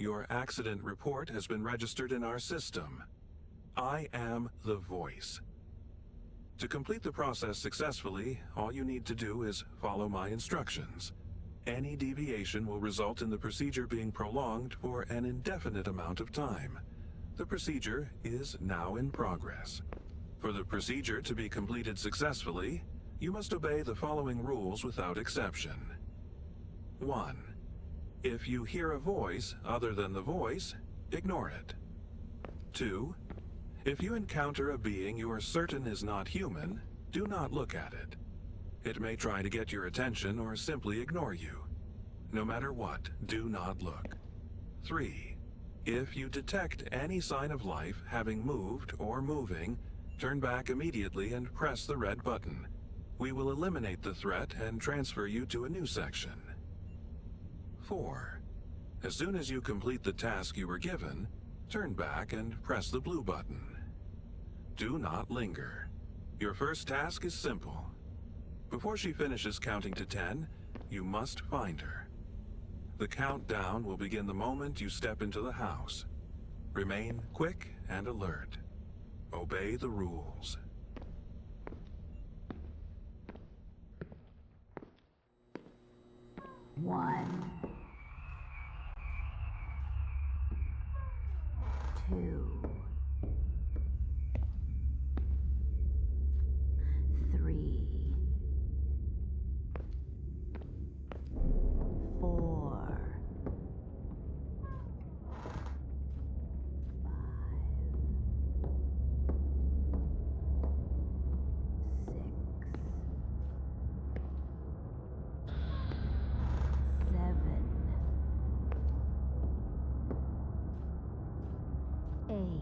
Your accident report has been registered in our system. I am the voice. To complete the process successfully, all you need to do is follow my instructions. Any deviation will result in the procedure being prolonged for an indefinite amount of time. The procedure is now in progress. For the procedure to be completed successfully, you must obey the following rules without exception. 1. If you hear a voice other than the voice, ignore it. 2. If you encounter a being you are certain is not human, do not look at it. It may try to get your attention or simply ignore you. No matter what, do not look. 3. If you detect any sign of life having moved or moving, turn back immediately and press the red button. We will eliminate the threat and transfer you to a new section. 4. As soon as you complete the task you were given, turn back and press the blue button. Do not linger. Your first task is simple. Before she finishes counting to 10, you must find her. The countdown will begin the moment you step into the house. Remain quick and alert. Obey the rules. One, 2, 3, 4, 5, 6, 7, 8, 9.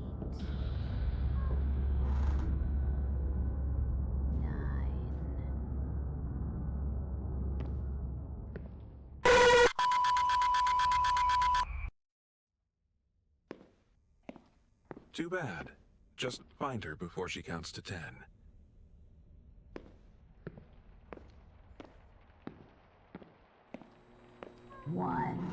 Too bad. Just find her before she counts to 10. 1,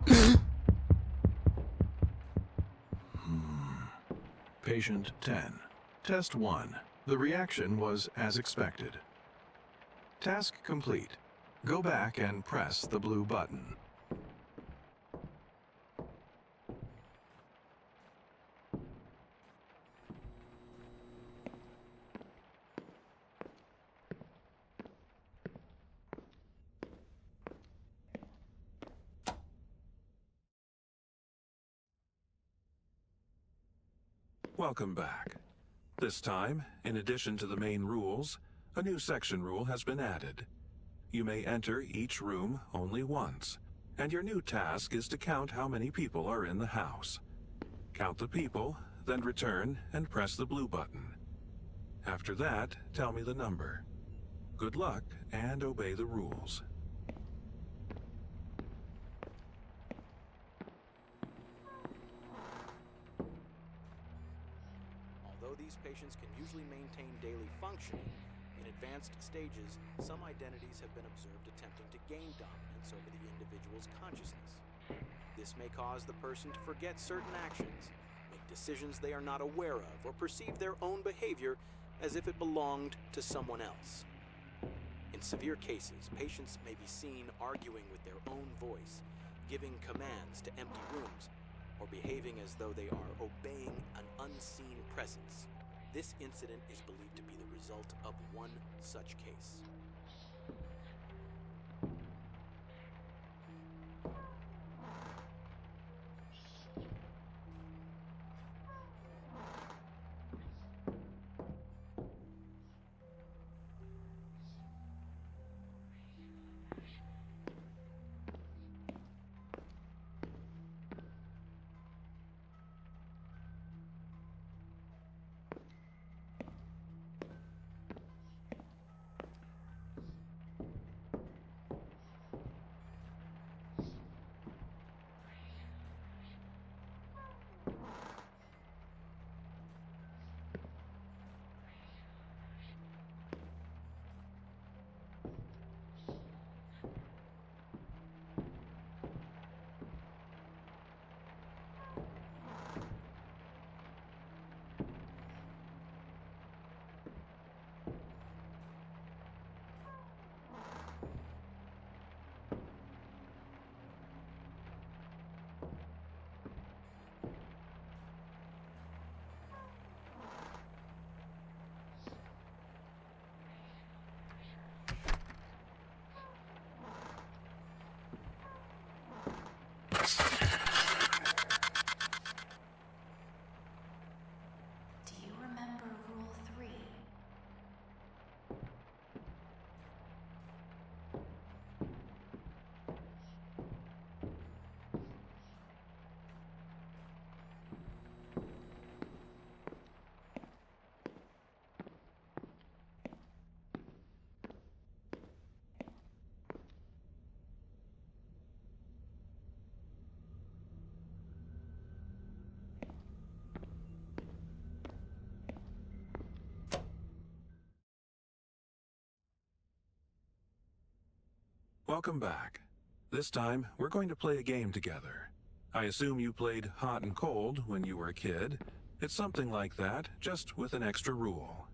2. Patient 10. Test 1. The reaction was as expected. Task complete. Go back and press the blue button. Welcome back. This time, in addition to the main rules, a new section rule has been added. You may enter each room only once, and your new task is to count how many people are in the house. Count the people, then return and press the blue button. After that, tell me the number. Good luck and obey the rules. Although these patients can usually maintain daily functioning, in advanced stages, some identities have been observed attempting to gain dominance over the individual's consciousness. This may cause the person to forget certain actions, make decisions they are not aware of, or perceive their own behavior as if it belonged to someone else. In severe cases, patients may be seen arguing with their own voice, giving commands to empty rooms, or behaving as though they are obeying an unseen presence. This incident is believed to be the result of one such case. Welcome back. This time, we're going to play a game together. I assume you played hot and cold when you were a kid. It's something like that, just with an extra rule.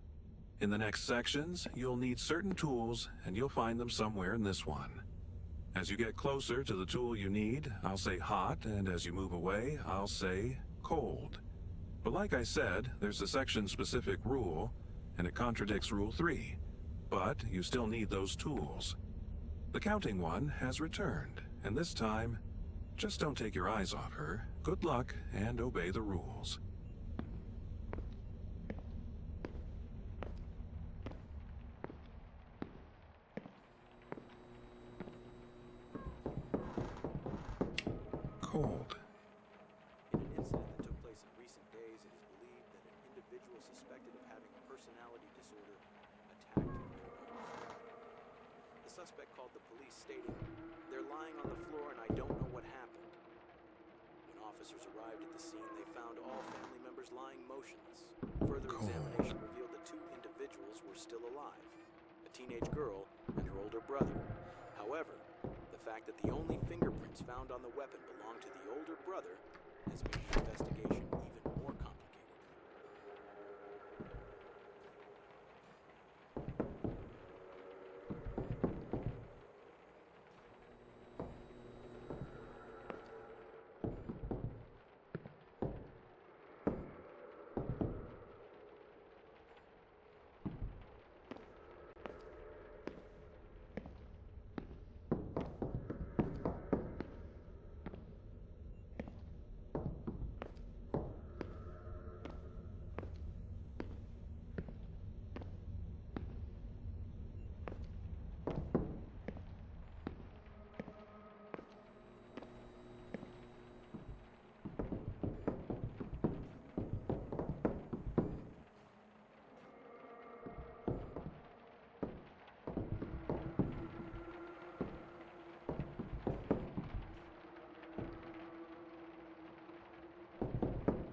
In the next sections, you'll need certain tools, and you'll find them somewhere in this one. As you get closer to the tool you need, I'll say hot, and as you move away, I'll say cold. But like I said, there's a section-specific rule, and it contradicts Rule 3. But you still need those tools. The counting one has returned, and this time, just don't take your eyes off her. Good luck, and obey the rules. Cold. In an incident that took place in recent days, it is believed that an individual suspected of having a personality disorder attacked their wife. The suspect called the police stating, "They're lying on the floor and I don't know what happened." When officers arrived at the scene, they found all family members lying motionless. Further examination revealed that 2 individuals were still alive, a teenage girl and her older brother. However, the fact that the only fingerprints found on the weapon belonged to the older brother has made the investigation even more complicated.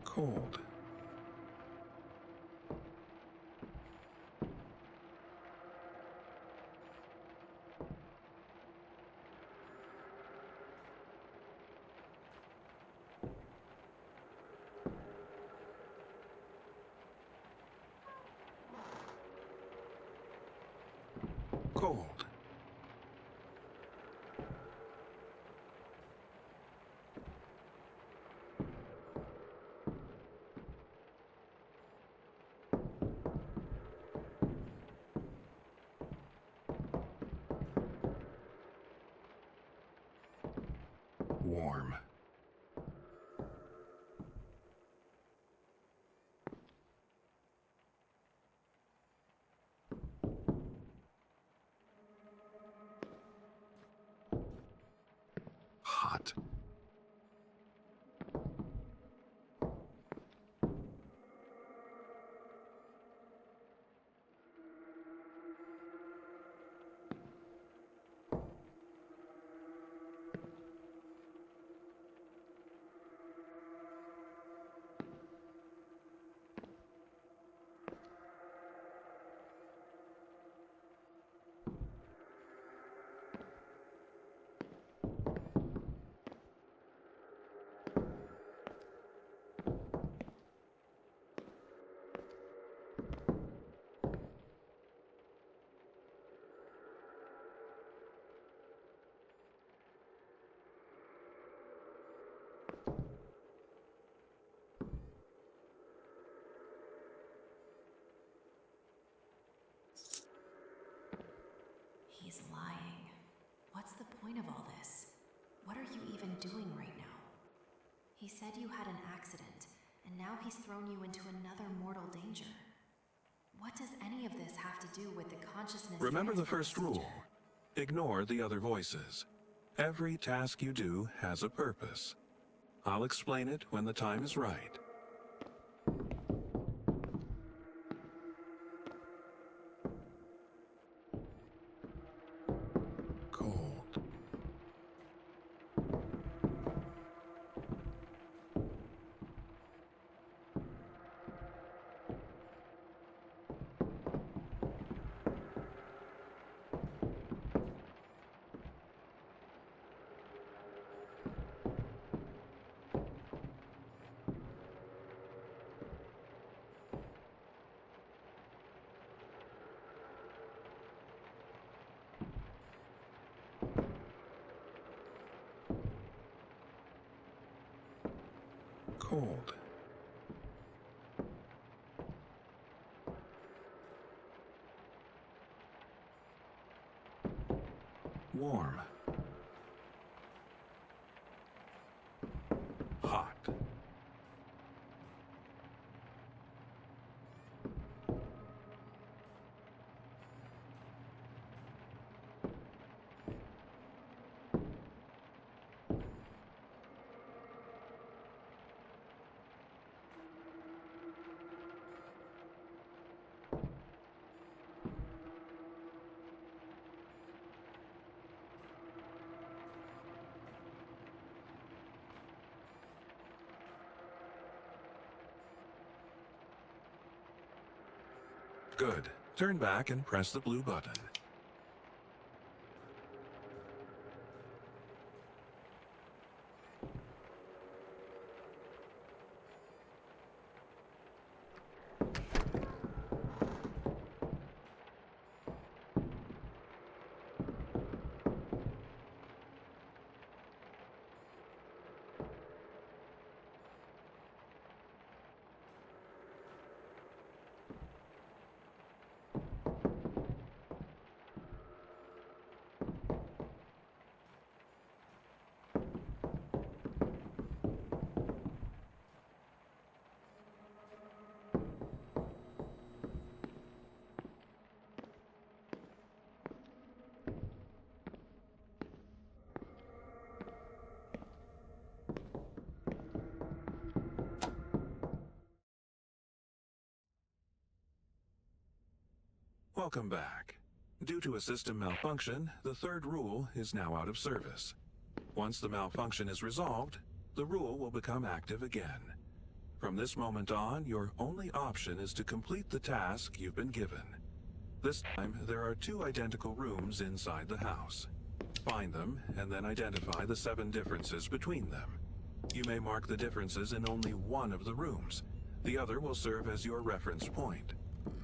Cold. Cold. Warm. Hot. He's lying. What's the point of all this? What are you even doing right now? He said you had an accident, and now he's thrown you into another mortal danger. What does any of this have to do with the consciousness? Remember the transfer first procedure? rule. Ignore the other voices. Every task you do has a purpose. I'll explain it when the time is right. Cold. Cold. Warm. Hot. Good. Turn back and press the blue button. Welcome back. Due to a system malfunction, the third rule is now out of service. Once the malfunction is resolved, the rule will become active again. From this moment on, your only option is to complete the task you've been given. This time, there are 2 identical rooms inside the house. Find them, and then identify the 7 differences between them. You may mark the differences in only one of the rooms. The other will serve as your reference point.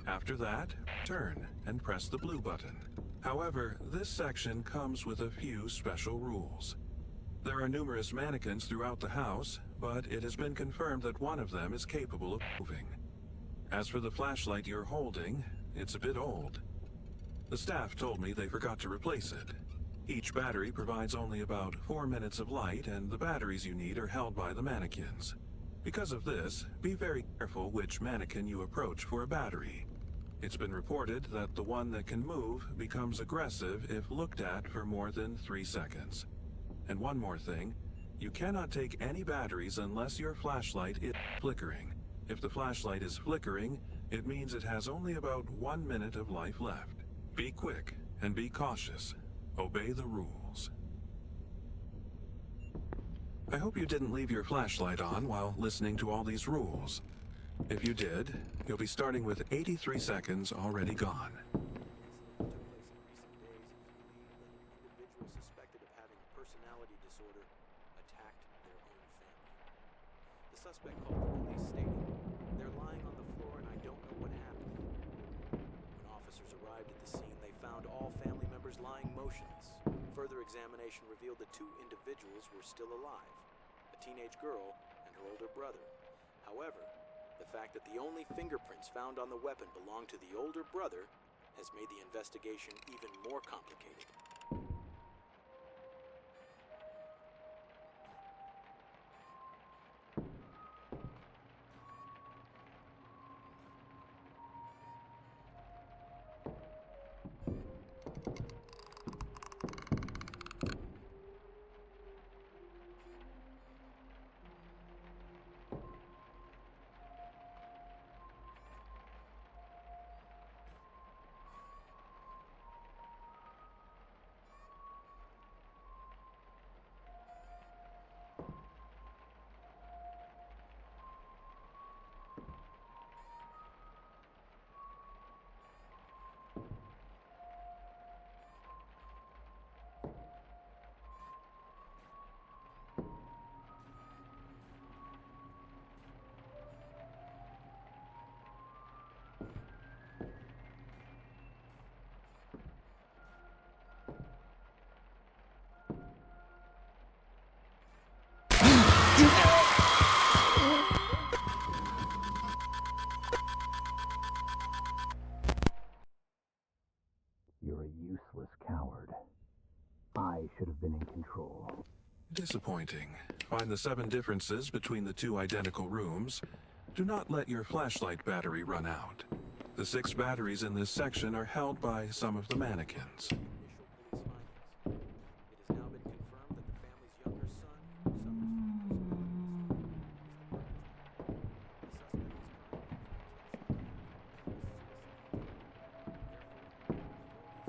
After that, turn and press the blue button. However, this section comes with a few special rules. There are numerous mannequins throughout the house, but it has been confirmed that one of them is capable of moving. As for the flashlight you're holding, it's a bit old. The staff told me they forgot to replace it. Each battery provides only about 4 minutes of light, and the batteries you need are held by the mannequins. Because of this, be very careful which mannequin you approach for a battery. It's been reported that the one that can move becomes aggressive if looked at for more than 3 seconds. And one more thing, you cannot take any batteries unless your flashlight is flickering. If the flashlight is flickering, it means it has only about 1 minute of life left. Be quick and be cautious. Obey the rules. I hope you didn't leave your flashlight on while listening to all these rules. If you did, you'll be starting with 83 seconds already gone. Took place in recent days. It's believed that an individual suspected of having a personality disorder attacked their own family. The suspect called the police stating, "They're lying on the floor and I don't know what happened." When officers arrived at the scene, they found all family members lying motionless. Further examination revealed that 2 individuals were still alive, a teenage girl and her older brother. However, the fact that the only fingerprints found on the weapon belonged to the older brother has made the investigation even more complicated. should have been in control. Disappointing. Find the 7 differences between the 2 identical rooms. Do not let your flashlight battery run out. The 6 batteries in this section are held by some of the mannequins. Initial police findings. It has now been confirmed that the family's younger son, who suffers from personality disorder, is the perpetrator. The suspect is currently in suicide. Therefore, authorities are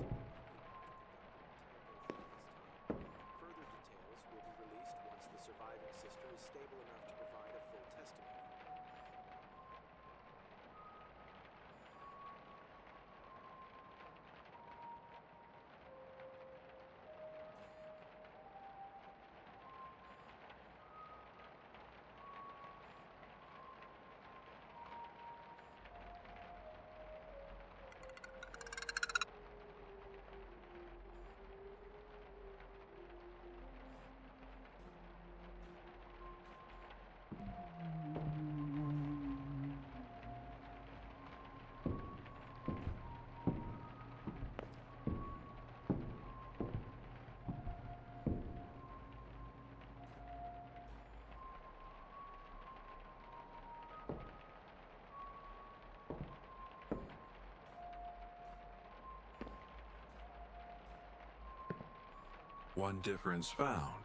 unable to conduct an interrogation at this time. Further details will be released once the surviving sister is stable enough to provide a full testimony. One difference found.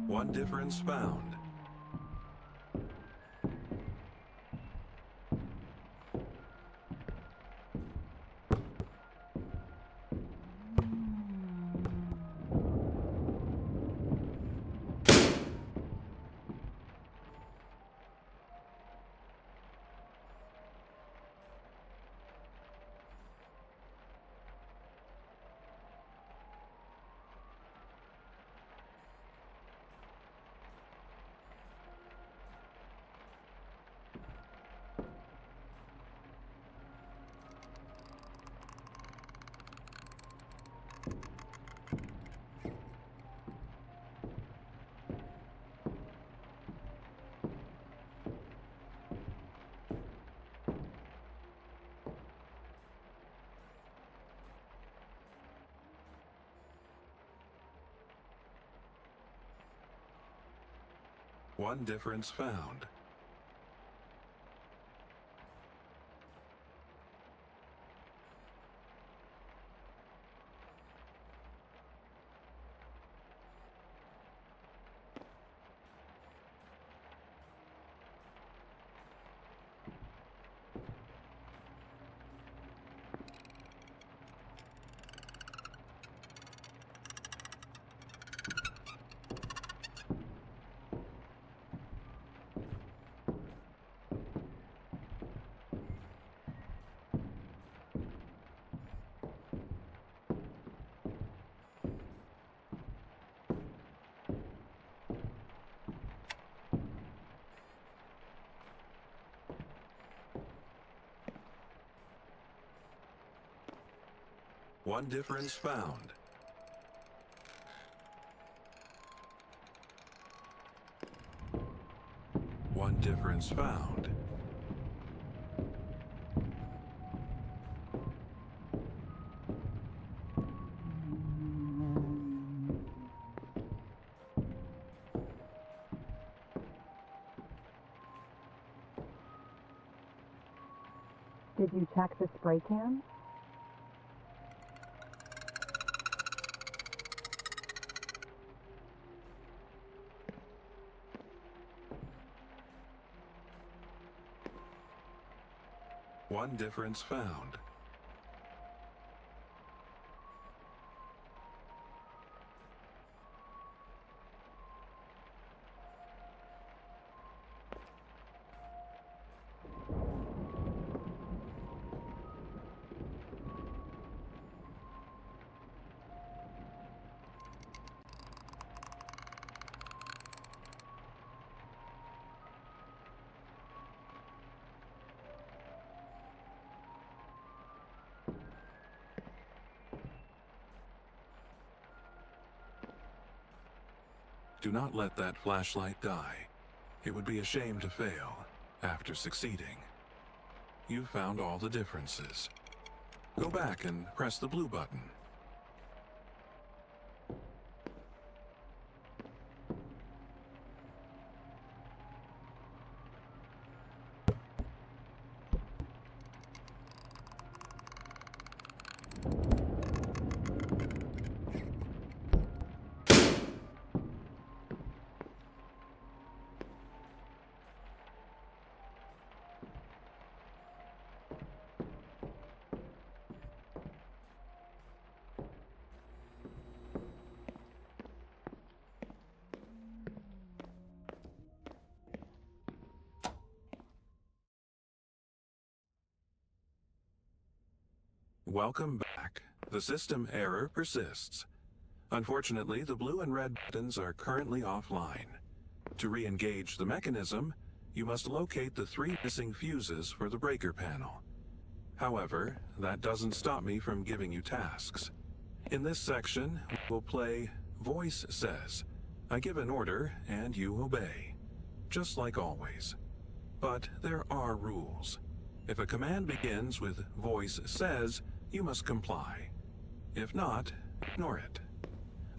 One difference found. One difference found. One difference found. One difference found. Did you check the spray can? One difference found. Do not let that flashlight die. It would be a shame to fail after succeeding. You've found all the differences. Go back and press the blue button. Welcome back. The system error persists. Unfortunately, the blue and red buttons are currently offline. To re-engage the mechanism, you must locate the 3 missing fuses for the breaker panel. However, that doesn't stop me from giving you tasks. In this section, we'll play Voice Says. I give an order and you obey, just like always. But there are rules. If a command begins with Voice Says, you must comply. If not, ignore it.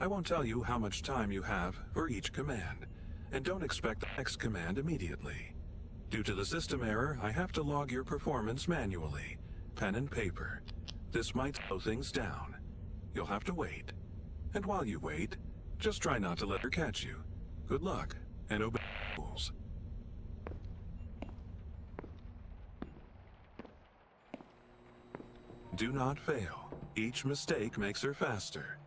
I won't tell you how much time you have for each command, and don't expect the next command immediately. Due to the system error, I have to log your performance manually, pen and paper. This might slow things down. You'll have to wait. And while you wait, just try not to let her catch you. Good luck, and obey the rules. Do not fail. Each mistake makes her faster.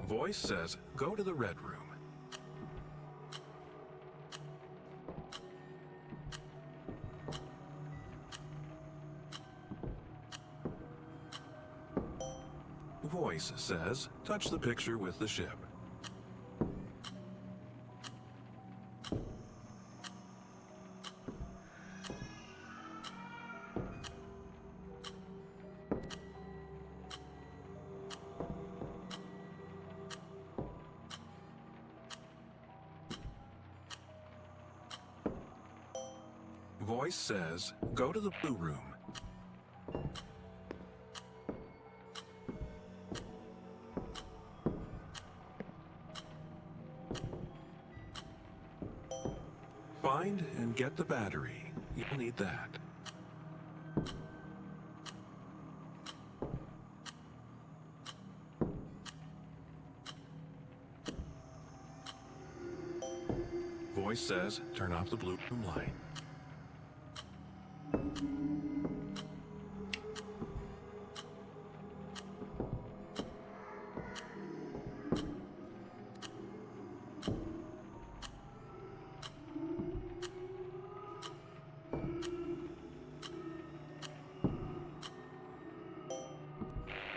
Voice says, go to the red room. Voice says, touch the picture with the ship. Voice says, go to the blue room. Find and get the battery. You'll need that. Voice says, turn off the blue room light.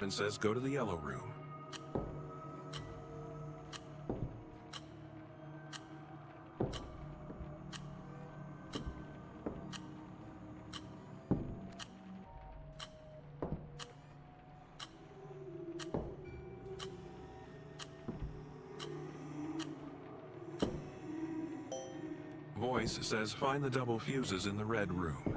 And says go to the yellow room. Voice says find the double fuses in the red room.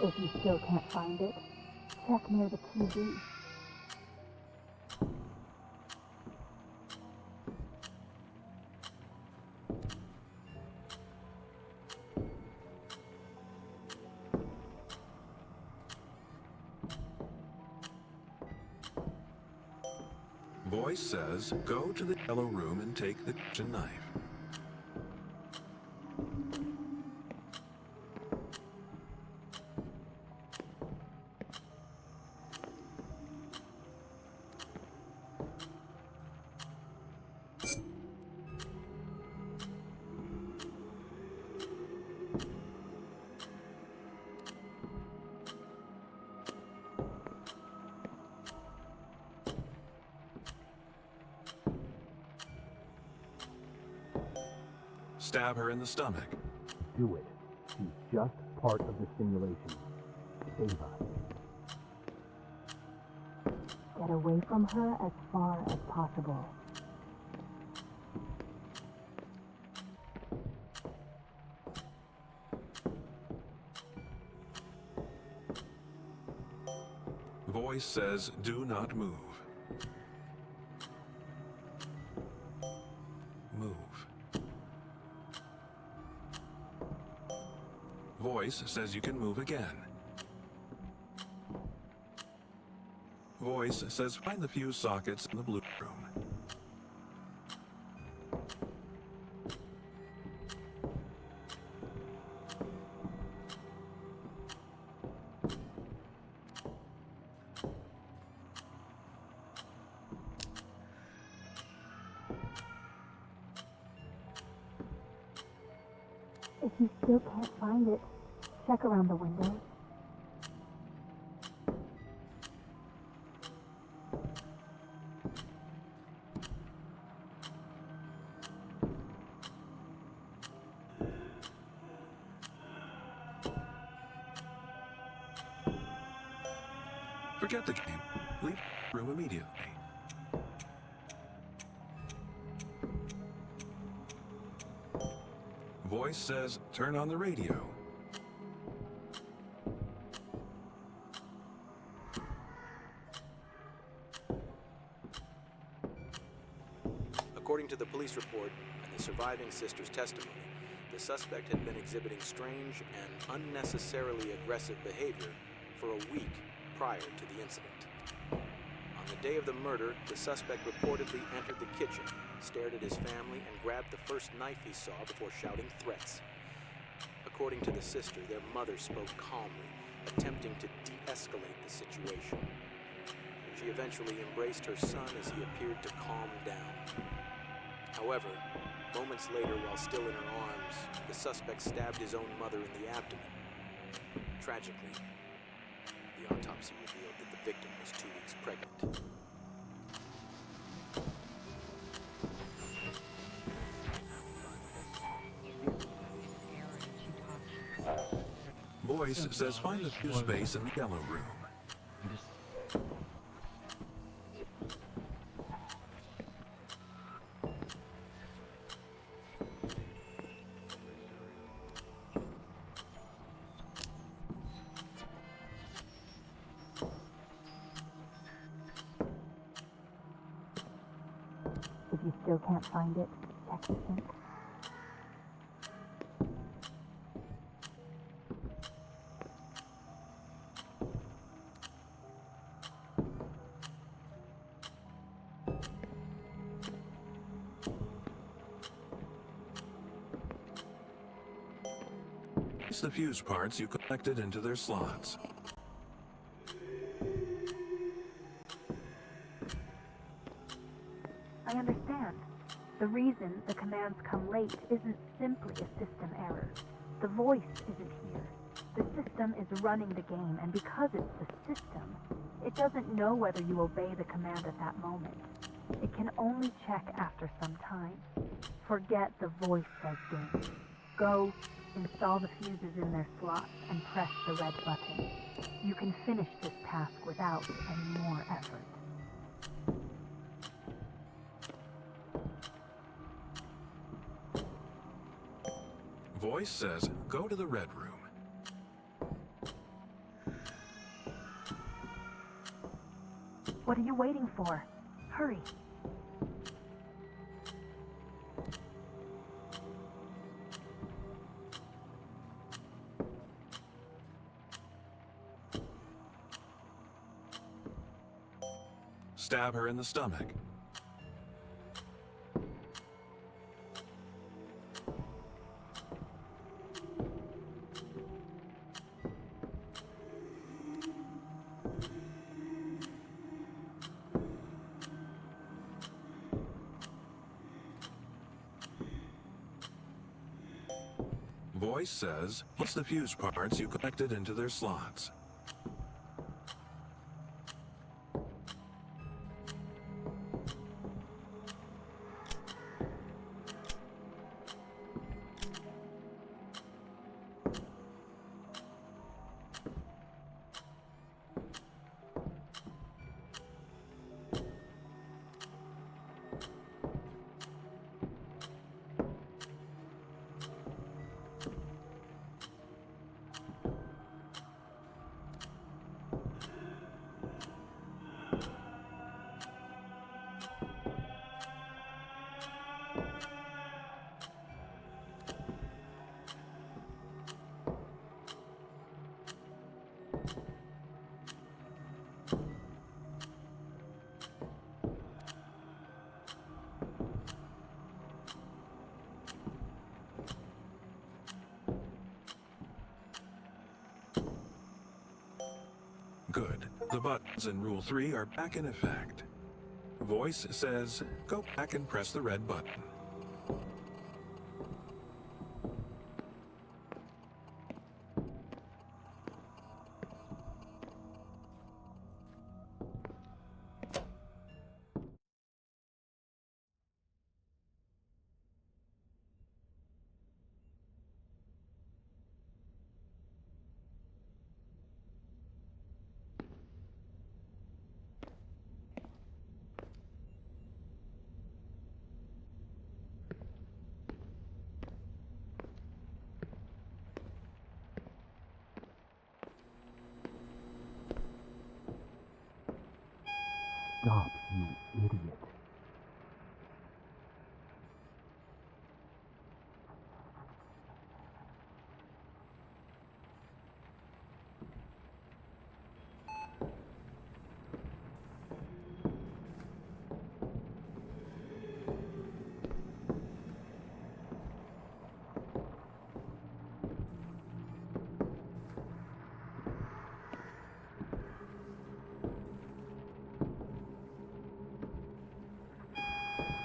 If you still can't find it, check near the TV. Voice says go to the yellow room and take the kitchen knife. Stab her in the stomach. Do it. She's just part of the simulation. Save us. Get away from her as far as possible. Voice says do not move. Move. Voice says you can move again. Voice says find the fuse sockets in the blue room. you still can't find it, check around the windows. Forget the game. Leave the room immediately. Voice says, turn on the radio. According to the police report and the surviving sister's testimony, the suspect had been exhibiting strange and unnecessarily aggressive behavior for a week prior to the incident. On the day of the murder, the suspect reportedly entered the kitchen, stared at his family, and grabbed the first knife he saw before shouting threats. According to the sister, their mother spoke calmly, attempting to de-escalate the situation. She eventually embraced her son as he appeared to calm down. However, moments later, while still in her arms, the suspect stabbed his own mother in the abdomen. Tragically, the autopsy revealed that the victim was 2 weeks pregnant. Voice says, find the fuse space in the yellow room. If you still can't find it, check the sink. Place the fuse parts you collected into their slots. I understand. The reason the commands come late isn't simply a system error. The voice isn't here. The system is running the game, and because it's the system, it doesn't know whether you obey the command at that moment. It can only check after some time. Forget the voice says game. Go, install the fuses in their slots, and press the red button. You can finish this task without any more effort. Voice says, go to the red room. What are you waiting for? Hurry. Stab her in the stomach. Voice says, place the fuse parts you collected into their slots. Good. The buttons in Rule 3 are back in effect. Voice says, go back and press the red button. Stop, you idiot.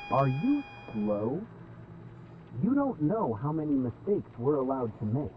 Are you slow? You don't know how many mistakes we're allowed to make.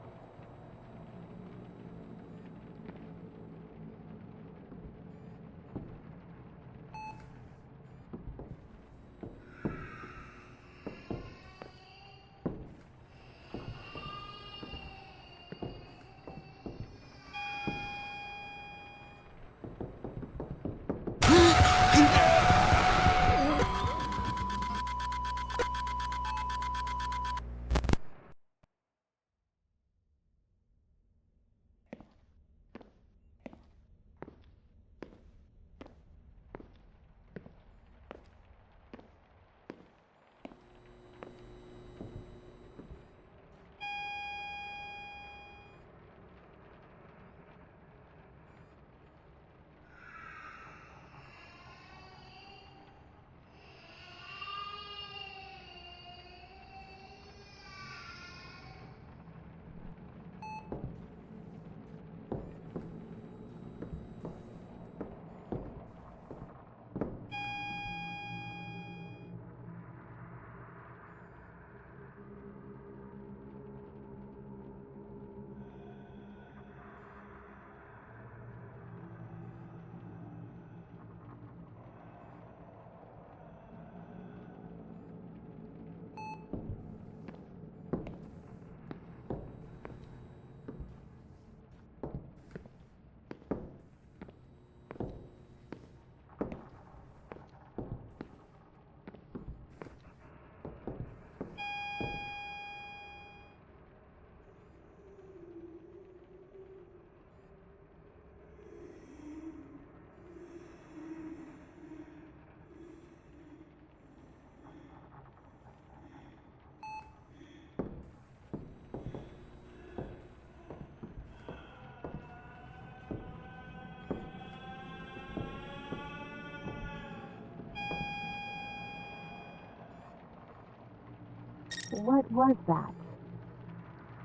What was that?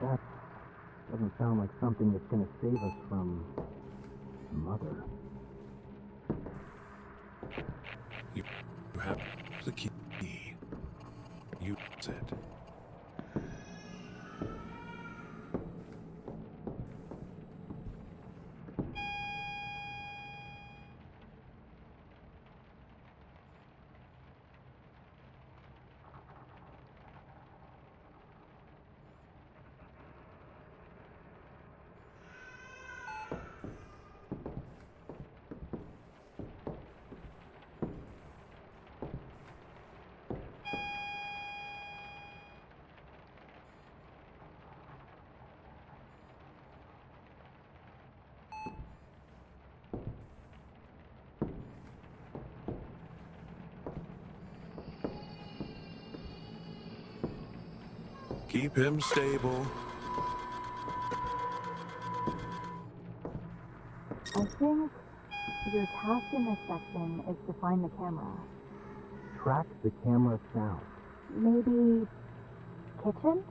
That doesn't sound like something that's gonna save us from Mother. You have the key. Use it. Keep him stable. I think your task in this section is to find the camera. Track the camera sound. Maybe kitchen?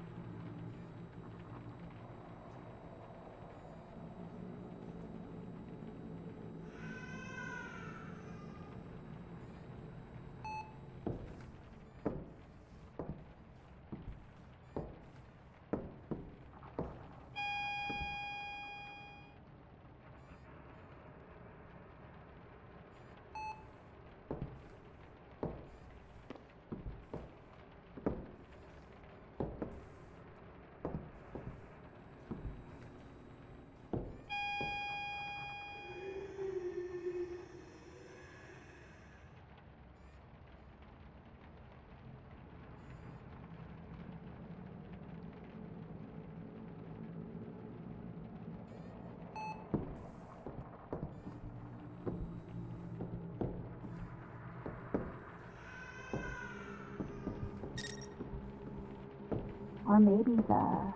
Or maybe the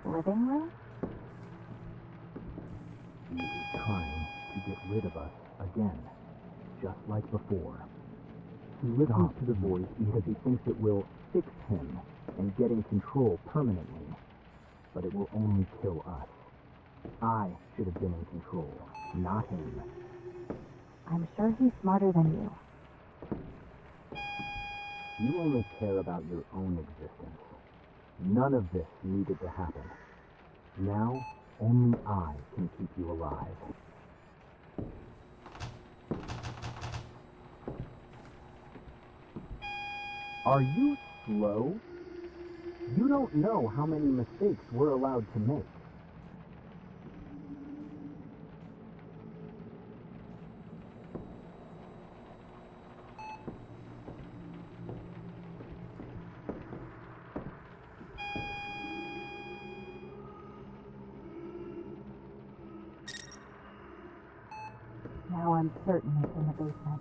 living room? He is trying to get rid of us again, just like before. He listens to the voice because he thinks it will fix him and get in control permanently. But it will only kill us. I should have been in control, not him. I'm sure he's smarter than you. You only care about your own existence. None of this needed to happen. Now, only I can keep you alive. Are you slow? You don't know how many mistakes we're allowed to make. Now I'm certain it's in the basement.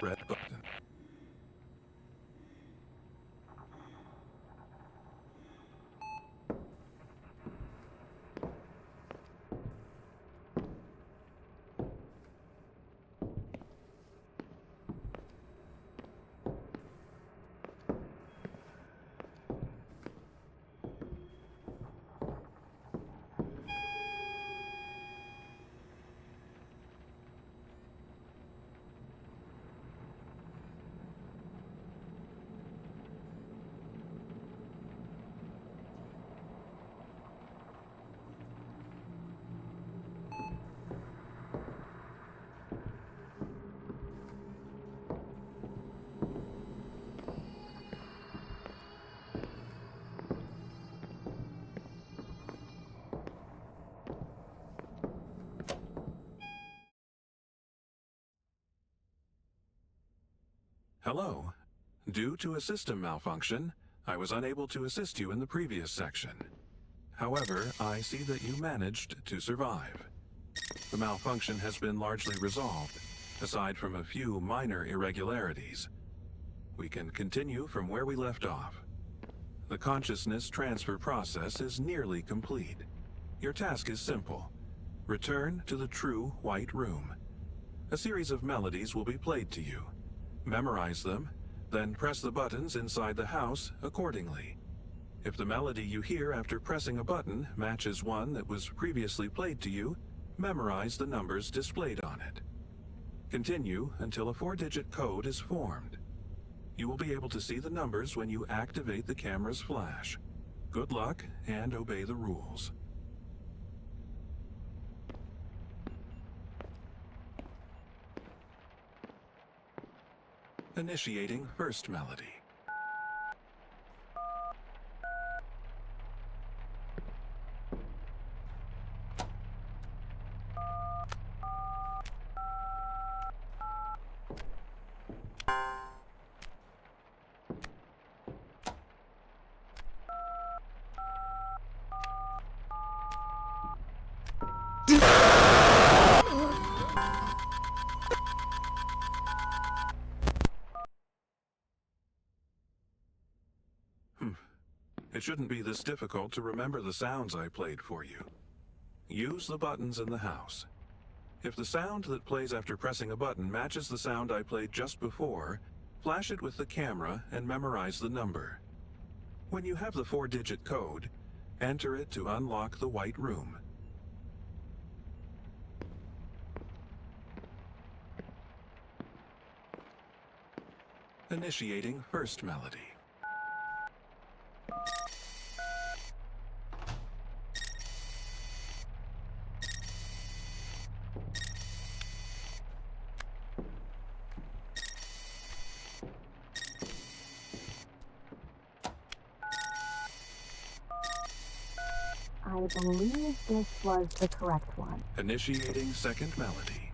Red button. Hello. Due to a system malfunction, I was unable to assist you in the previous section. However, I see that you managed to survive. The malfunction has been largely resolved, aside from a few minor irregularities. We can continue from where we left off. The consciousness transfer process is nearly complete. Your task is simple. Return to the true white room. A series of melodies will be played to you. Memorize them, then press the buttons inside the house accordingly. If the melody you hear after pressing a button matches one that was previously played to you, memorize the numbers displayed on it. Continue until a 4-digit code is formed. You will be able to see the numbers when you activate the camera's flash. Good luck and obey the rules. Initiating first melody. It shouldn't be this difficult to remember the sounds I played for you. Use the buttons in the house. If the sound that plays after pressing a button matches the sound I played just before, flash it with the camera and memorize the number. When you have the 4-digit code, enter it to unlock the white room. Initiating first melody. I believe this was the correct one. Initiating second melody.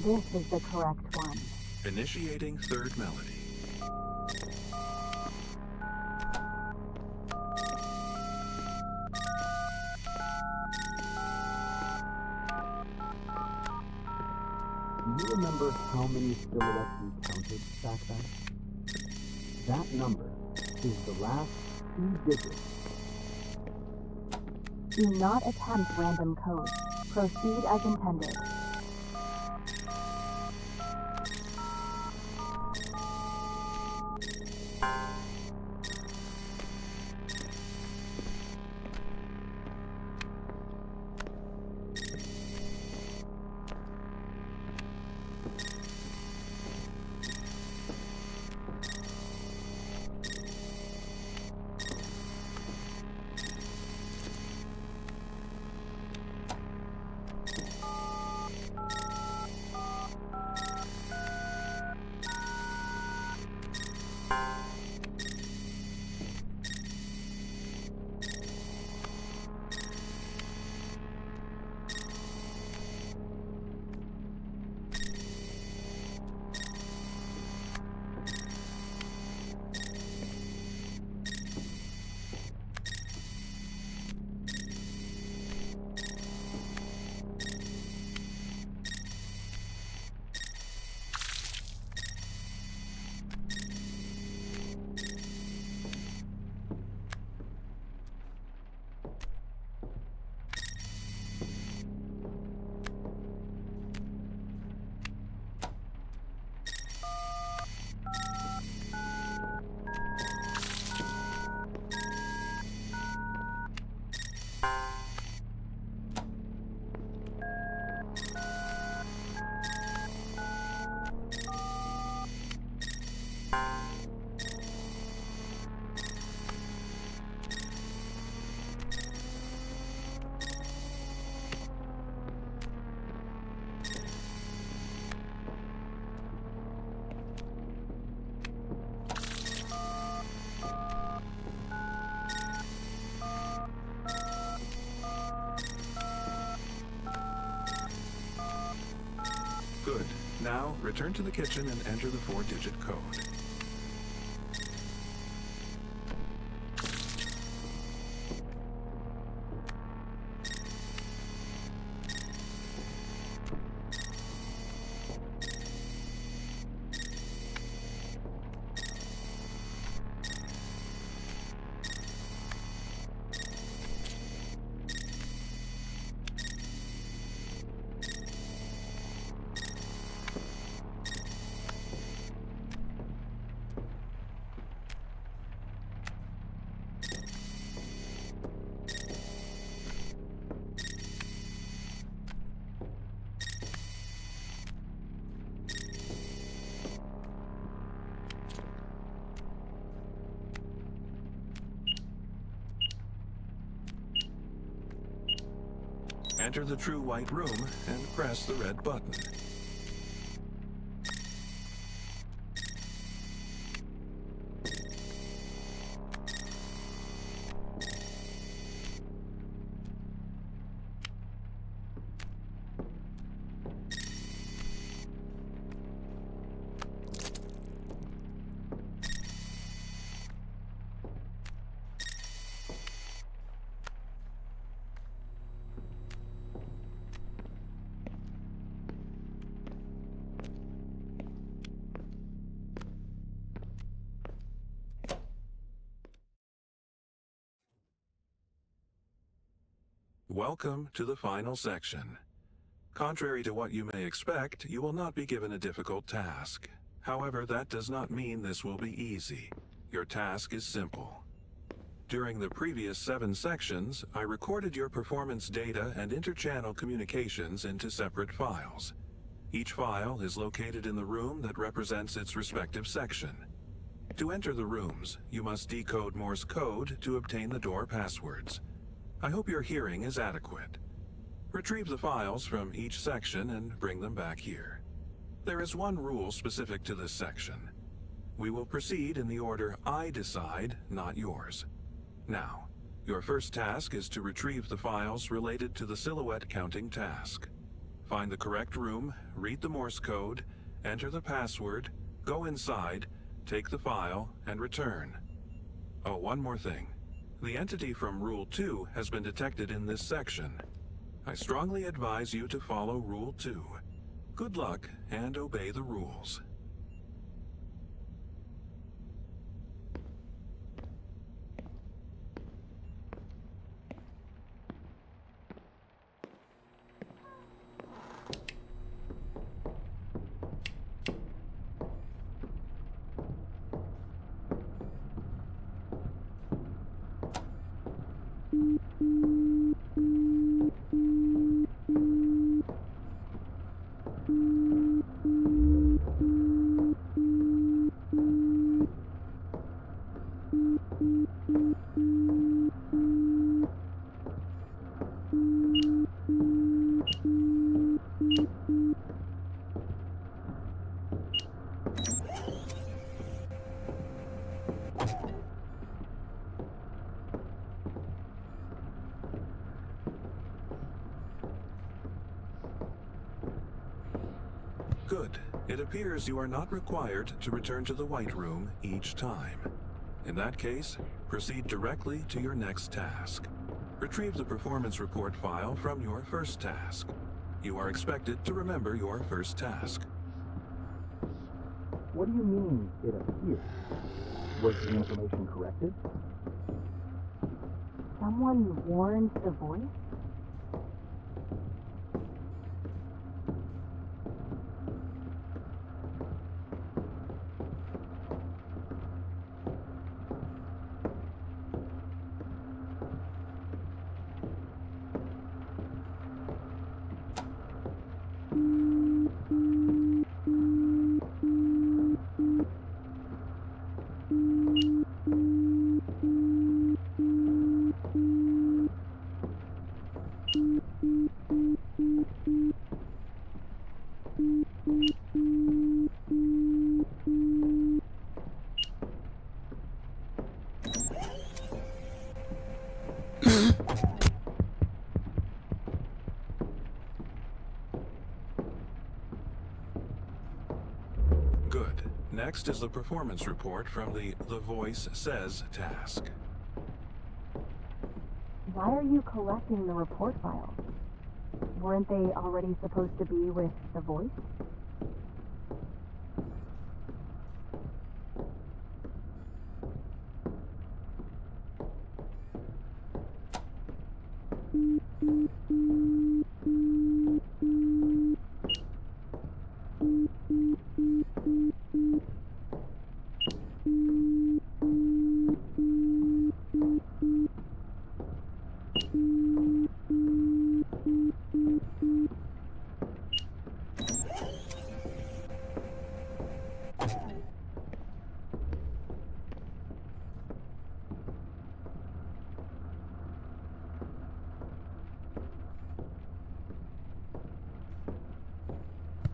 This is the correct one. Initiating third melody. Do you remember how many silhouettes you counted back then? That number is the last 2 digits. Do not attempt random code. Proceed as intended. Good. Now, return to the kitchen and enter the 4-digit code. Enter the true white room and press the red button. Welcome to the final section. Contrary to what you may expect, you will not be given a difficult task. However, that does not mean this will be easy. Your task is simple. During the previous 7 sections, I recorded your performance data and interchannel communications into separate files. Each file is located in the room that represents its respective section. To enter the rooms, you must decode Morse code to obtain the door passwords. I hope your hearing is adequate. Retrieve the files from each section and bring them back here. There is one rule specific to this section. We will proceed in the order I decide, not yours. Now, your first task is to retrieve the files related to the silhouette counting task. Find the correct room, read the Morse code, enter the password, go inside, take the file, and return. Oh, one more thing. The entity from Rule 2 has been detected in this section. I strongly advise you to follow Rule 2. Good luck, and obey the rules. Good. It appears you are not required to return to the White Room each time. In that case, proceed directly to your next task. Retrieve the performance report file from your first task. You are expected to remember your first task. What do you mean, it appears? Was the information corrected? Someone warned the voice? Good. Next is the performance report from the Voice Says task. Why are you collecting the report files? Weren't they already supposed to be with the voice?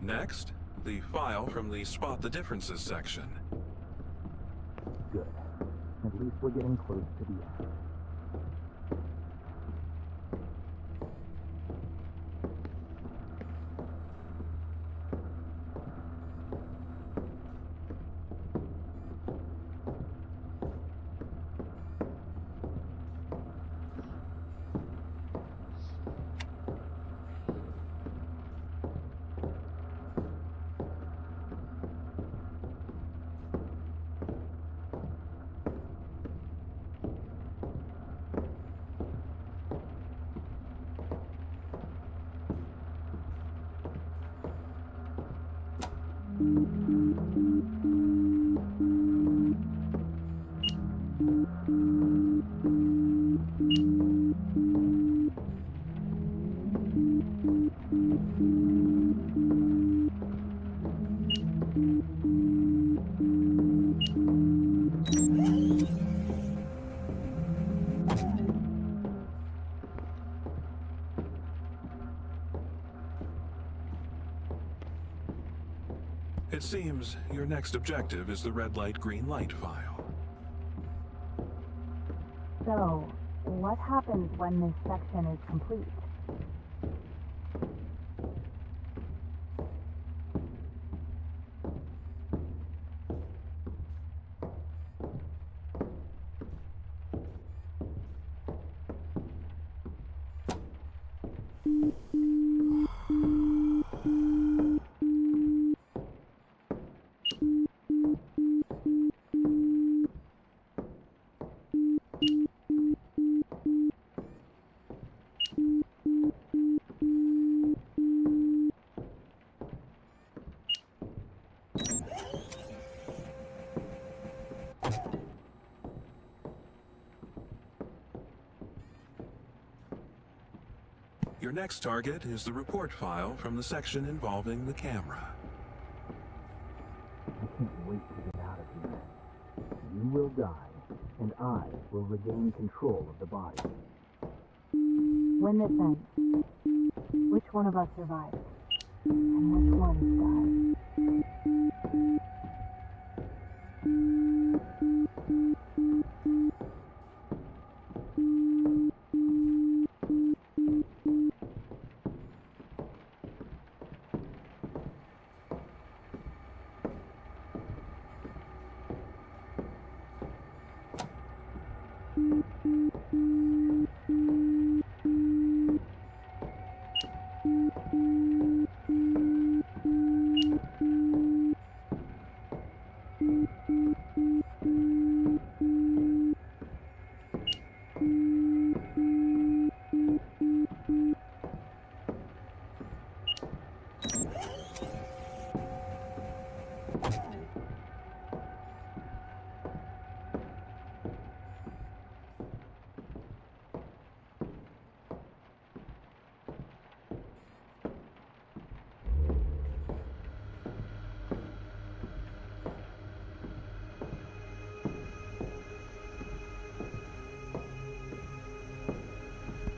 Next, the file from the Spot the Differences section. Good. At least we're getting close to the end. It seems your next objective is the red light, green light file. So, what happens when this section is complete? Your next target is the report file from the section involving the camera. I can't wait to get out of here. You will die, and I will regain control of the body. When this ends, which one of us survives? And which one dies?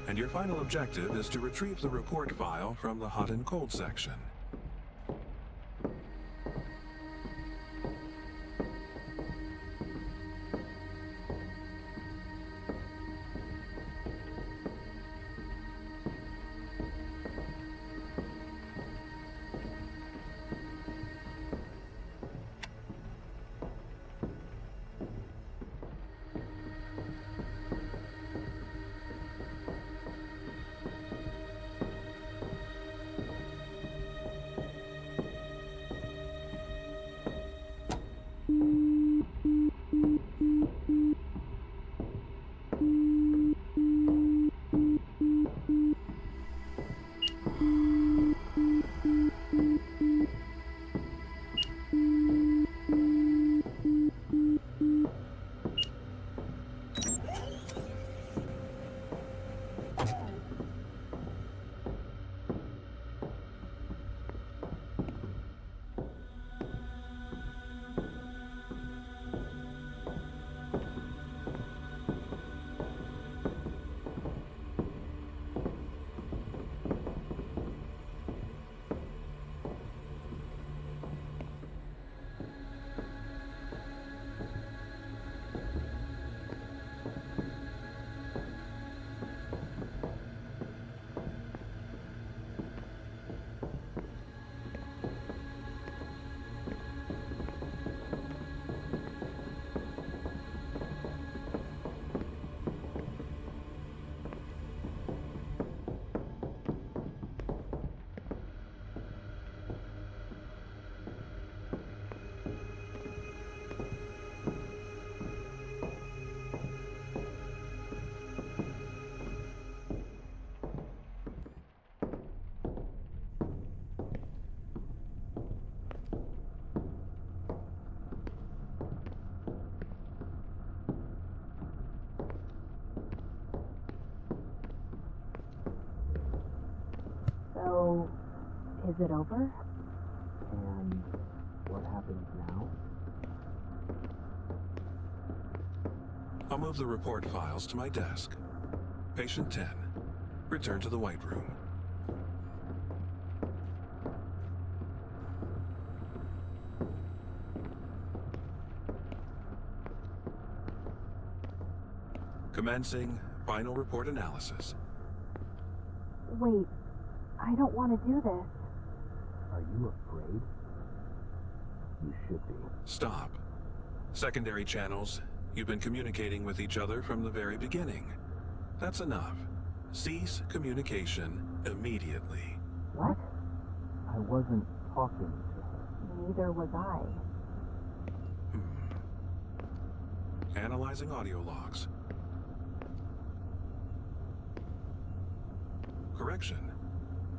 And your final objective is to retrieve the report file from the hot and cold section. So, is it over? And what happens now? I'll move the report files to my desk. Patient 10. Return to the White Room. Commencing final report analysis. Wait, I don't want to do this. Are you afraid? You should be. Stop. Secondary channels. You've been communicating with each other from the very beginning. That's enough. Cease communication immediately. What? I wasn't talking to her. Neither was I. Analyzing audio logs. Correction.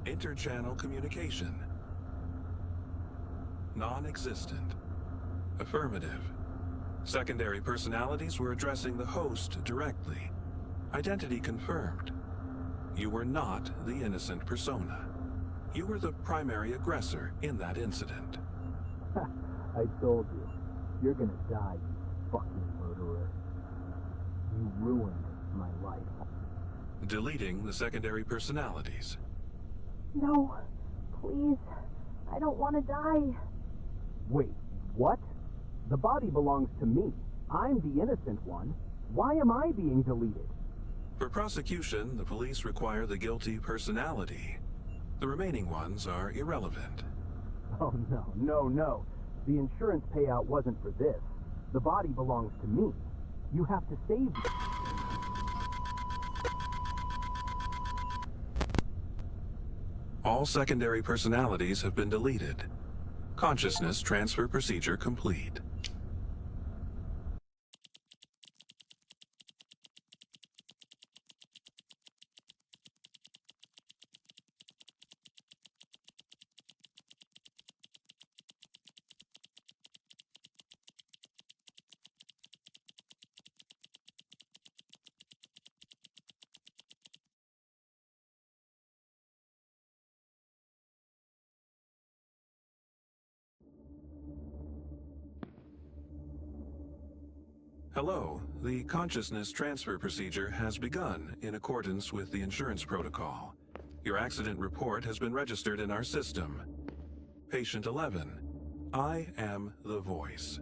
Interchannel communication. Non-existent. Affirmative. Secondary personalities were addressing the host directly. Identity confirmed. You were not the innocent persona. You were the primary aggressor in that incident. I told you. You're gonna die, you fucking murderer. You ruined my life. Deleting the secondary personalities. No, please. I don't want to die. Wait, what? The body belongs to me. I'm the innocent one. Why am I being deleted? For prosecution, the police require the guilty personality. The remaining ones are irrelevant. Oh, no. The insurance payout wasn't for this. The body belongs to me. You have to save me. All secondary personalities have been deleted. Consciousness transfer procedure complete. Hello, the consciousness transfer procedure has begun in accordance with the insurance protocol. Your accident report has been registered in our system. Patient 11, I am the voice.